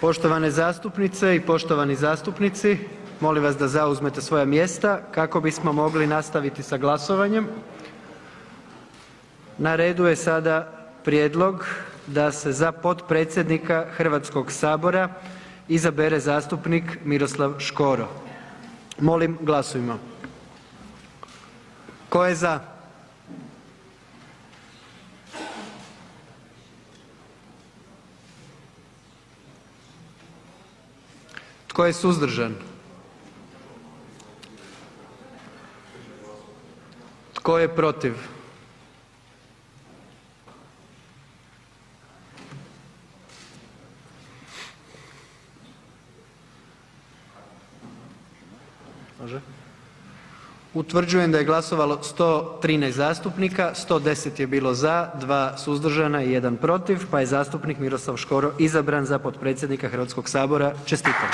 Poštovane zastupnice i poštovani zastupnici, molim vas da zauzmete svoja mjesta kako bismo mogli nastaviti sa glasovanjem. Na redu je sada prijedlog da se za potpredsjednika Hrvatskog sabora izabere zastupnik Miroslav Škoro. Molim glasujmo. Tko je za? Tko je suzdržan? Tko je protiv? Može? Utvrđujem da je glasovalo 113 zastupnika, 110 je bilo za, 2 suzdržana i 1 protiv, pa je zastupnik Miroslav Škoro izabran za potpredsjednika Hrvatskog sabora. Čestitam.